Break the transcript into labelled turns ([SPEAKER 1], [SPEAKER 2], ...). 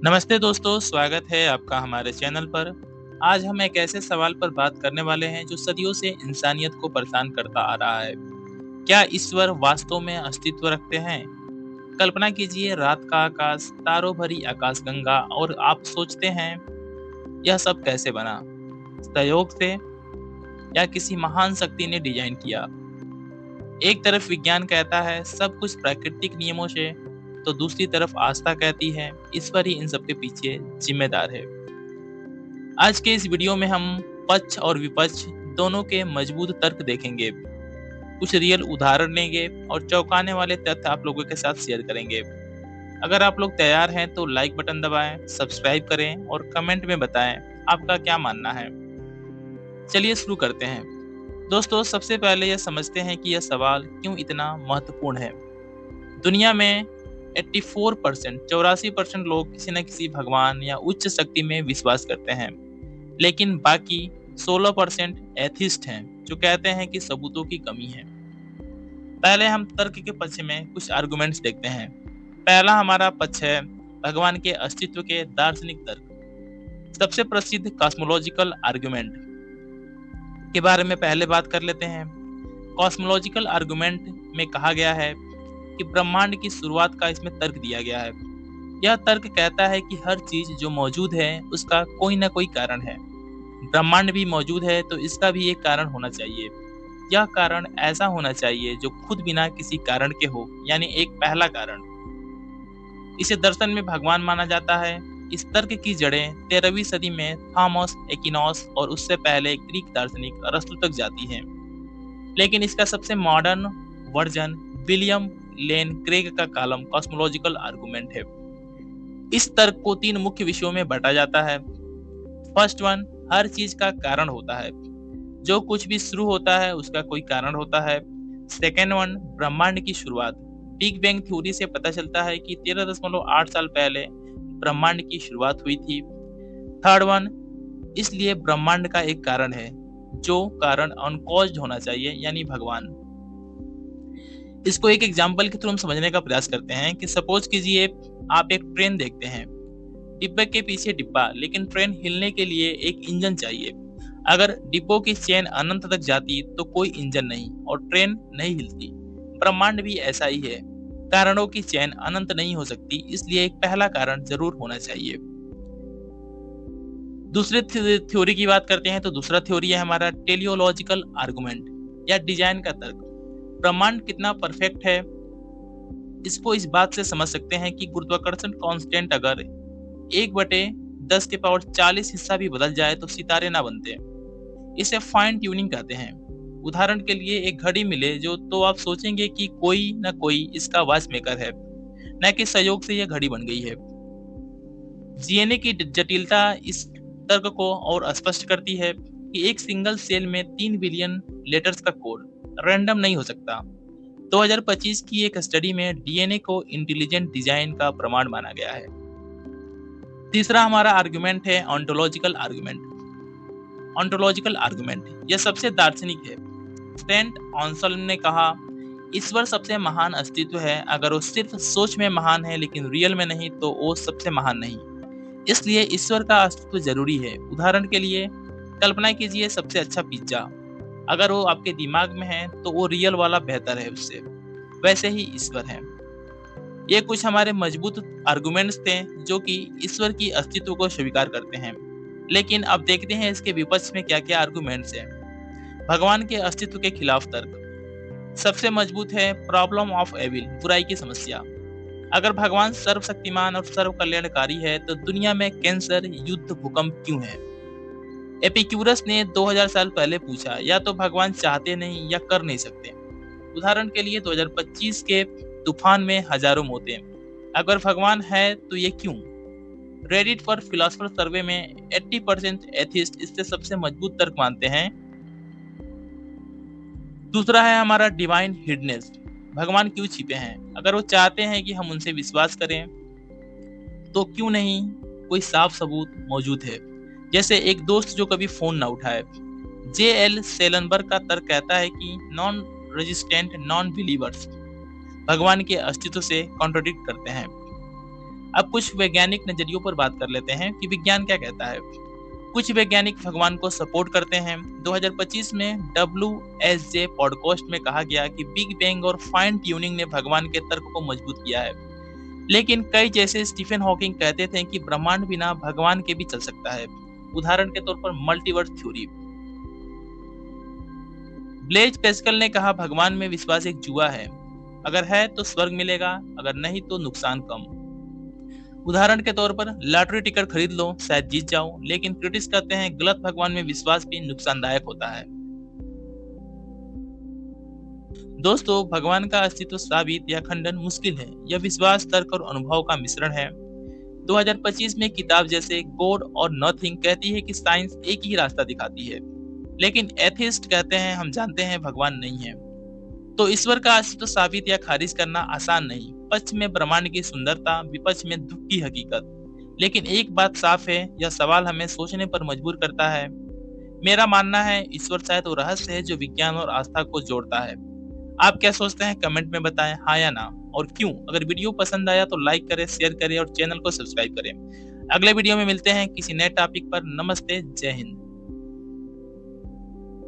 [SPEAKER 1] नमस्ते दोस्तों, स्वागत है आपका हमारे चैनल पर। आज हम एक ऐसे सवाल पर बात करने वाले हैं जो सदियों से इंसानियत को परेशान करता आ रहा है। क्या ईश्वर वास्तव में अस्तित्व रखते हैं? कल्पना कीजिए, रात का आकाश, तारों भरी आकाशगंगा, और आप सोचते हैं यह सब कैसे बना? संयोग से या किसी महान शक्ति ने डिजाइन किया? एक तरफ विज्ञान कहता है सब कुछ प्राकृतिक नियमों से, तो दूसरी तरफ आस्था कहती है ईश्वर ही इन सब के पीछे जिम्मेदार है। आज के इस वीडियो में हम पक्ष और विपक्ष दोनों के मजबूत तर्क देखेंगे, कुछ रियल उदाहरण लेंगे और चौंकाने वाले तथ्य आप लोगों के साथ शेयर करेंगे। अगर आप लोग तैयार हैं तो लाइक बटन दबाएं, सब्सक्राइब करें और कमेंट में बताएं आपका क्या मानना है। चलिए शुरू करते हैं। दोस्तों, सबसे पहले यह समझते हैं कि यह सवाल क्यों इतना महत्वपूर्ण है। दुनिया में 84% लोग किसी न किसी भगवान या उच्च शक्ति में विश्वास करते हैं, लेकिन बाकी 16% एथिस्ट हैं जो कहते हैं कि सबूतों की कमी है। पहले हम तर्क के पक्ष में कुछ आर्गुमेंट्स देखते हैं। पहला हमारा पक्ष है भगवान के अस्तित्व के दार्शनिक तर्क। सबसे प्रसिद्ध कॉस्मोलॉजिकल आर्गुमेंट के बारे में पहले बात कर लेते हैं। कॉस्मोलॉजिकल आर्गुमेंट में कहा गया है कि ब्रह्मांड की शुरुआत का इसमें तर्क दिया गया है। यह तर्क कहता है कि हर चीज जो मौजूद है उसका कोई ना कोई कारण है। ब्रह्मांड भी मौजूद है तो इसका भी एक कारण होना चाहिए। यह कारण ऐसा होना चाहिए जो खुद बिना किसी कारण के हो, यानी एक पहला कारण। इसे दर्शन में भगवान माना जाता है। इस तर्क की जड़ें 13वीं सदी में थॉमस एक्विनॉस और उससे पहले ग्रीक दार्शनिक अरस्तु तक जाती हैं। लेकिन इसका सबसे मॉडर्न वर्जन विलियम लेन क्रेग का कॉलम कॉस्मोलॉजिकल आर्गुमेंट है। इस तर्क को 3 मुख्य विषयों में बांटा जाता है। फर्स्ट वन, हर चीज का कारण होता है। जो कुछ भी शुरू होता है उसका कोई कारण होता है। सेकेंड वन, ब्रह्मांड की शुरुआत। बिग बैंग थ्योरी से पता चलता है कि 13.8 साल पहले ब्रह्मांड की शुरुआत हुई थी। थर्ड वन, इसलिए ब्रह्मांड का एक कारण है, जो कारण अनकॉज्ड होना चाहिए, यानी भगवान। इसको एक एग्जाम्पल के थ्रू हम समझने का प्रयास करते हैं कि सपोज कीजिए आप एक ट्रेन देखते हैं, डिब्बे के पीछे डिब्बा, लेकिन ट्रेन हिलने के लिए एक इंजन चाहिए। अगर डिब्बों की चेन अनंत तक जाती तो कोई इंजन नहीं और ट्रेन नहीं हिलती। ब्रह्मांड भी ऐसा ही है, कारणों की चेन अनंत नहीं हो सकती, इसलिए एक पहला कारण जरूर होना चाहिए। दूसरे थ्योरी की बात करते हैं तो दूसरा थ्योरी है हमारा टेलियोलॉजिकल आर्गुमेंट या डिजाइन का तर्क। ब्रह्मांड कितना परफेक्ट है इसको इस बात से समझ सकते हैं कि गुरुत्वाकर्षण कांस्टेंट अगर 1/10⁻40 हिस्सा भी बदल जाए तो सितारे ना बनते। इसे फाइन ट्यूनिंग कहते हैं। उदाहरण के लिए एक घड़ी मिले जो, तो आप सोचेंगे कि कोई ना कोई इसका वॉच मेकर है, न कि संयोग से यह घड़ी बन गई है। जीएनए की जटिलता इस तर्क को और स्पष्ट करती है कि एक सिंगल सेल में 3 बिलियन लेटर्स का कोड रैंडम नहीं हो सकता। 2025 की एक स्टडी में डीएनए को इंटेलिजेंट डिजाइन का प्रमाण माना गया है। तीसरा हमारा आर्गुमेंट है ऑन्टोलॉजिकल आर्गुमेंट। ऑन्टोलॉजिकल आर्गुमेंट यह सबसे दार्शनिक है। सेंट ऑन्सल्म ने कहा, ईश्वर सबसे महान अस्तित्व है। अगर वो सिर्फ सोच में महान है लेकिन रियल में नहीं तो वो सबसे महान नहीं। इसलिए ईश्वर का अस्तित्व जरूरी है। उदाहरण के लिए कल्पना कीजिए सबसे अच्छा पिज्जा, अगर वो आपके दिमाग में है तो वो रियल वाला बेहतर है उससे। वैसे ही ईश्वर है। ये कुछ हमारे मजबूत आर्गुमेंट्स थे जो कि ईश्वर की अस्तित्व को स्वीकार करते हैं। लेकिन अब देखते हैं इसके विपक्ष में क्या क्या आर्गुमेंट्स हैं। भगवान के अस्तित्व के खिलाफ तर्क। सबसे मजबूत है प्रॉब्लम ऑफ एविल, बुराई की समस्या। अगर भगवान सर्वशक्तिमान और सर्व कल्याणकारी है तो दुनिया में कैंसर, युद्ध, भूकंप क्यों है? एपिक्यूरस ने 2000 साल पहले पूछा, या तो भगवान चाहते नहीं या कर नहीं सकते। उदाहरण के लिए 2025 के तूफान में हजारों मौतें। अगर भगवान है तो ये क्यों? रेडिट फॉर फिलोसफर सर्वे में 80% एथिस्ट इससे सबसे मजबूत तर्क मानते हैं। दूसरा है हमारा डिवाइन हिडनेस। भगवान क्यों छिपे हैं? अगर वो चाहते हैं कि हम उनसे विश्वास करें तो क्यों नहीं कोई साफ सबूत मौजूद है, जैसे एक दोस्त जो कभी फोन ना उठाए। जे.एल. सेलनबर्ग का तर्क कहता है कि नॉन रेजिस्टेंट नॉन बिलीवर्स भगवान के अस्तित्व से कॉन्ट्रडिक्ट करते हैं। अब कुछ वैज्ञानिक नजरियों पर बात कर लेते हैं कि विज्ञान क्या कहता है। कुछ वैज्ञानिक भगवान को सपोर्ट करते हैं। 2025 में WSJ पॉडकास्ट में कहा गया कि बिग बैंग और फाइन ट्यूनिंग ने भगवान के तर्क को मजबूत किया है। लेकिन कई जैसे स्टीफन हॉकिंग कहते थे कि ब्रह्मांड बिना भगवान के भी चल सकता है। उदाहरण के तौर पर मल्टीवर्स थ्योरी। ब्लेज पेस्कल ने कहा भगवान में विश्वास एक जुआ है, अगर है तो स्वर्ग मिलेगा, अगर नहीं तो नुकसान कम। उदाहरण के तौर पर लॉटरी टिकट खरीद लो, शायद जीत जाओ, लेकिन क्रिटिक्स कहते हैं गलत भगवान में विश्वास भी नुकसानदायक होता है। दोस्तों, भगवान का अस्तित्व साबित या खंडन मुश्किल है। यह विश्वास, तर्क और अनुभव का मिश्रण है। 2025 में किताब जैसे गॉड और नथिंग कहती है कि साइंस एक ही रास्ता दिखाती है, लेकिन एथिस्ट कहते हैं हम जानते हैं भगवान नहीं है। तो ईश्वर का अस्तित्व साबित या खारिज करना आसान नहीं। पक्ष में ब्रह्मांड की सुंदरता, विपक्ष में दुख की हकीकत। लेकिन एक बात साफ है, यह सवाल हमें सोचने पर मजबूर करता है। मेरा मानना है ईश्वर शायद वो रहस्य है जो विज्ञान और आस्था को जोड़ता है। आप क्या सोचते हैं कमेंट में बताएं, हाँ या ना, और क्यों। अगर वीडियो पसंद आया तो लाइक करें, शेयर करें और चैनल को सब्सक्राइब करें। अगले वीडियो में मिलते हैं किसी नए टॉपिक पर। नमस्ते, जय हिंद।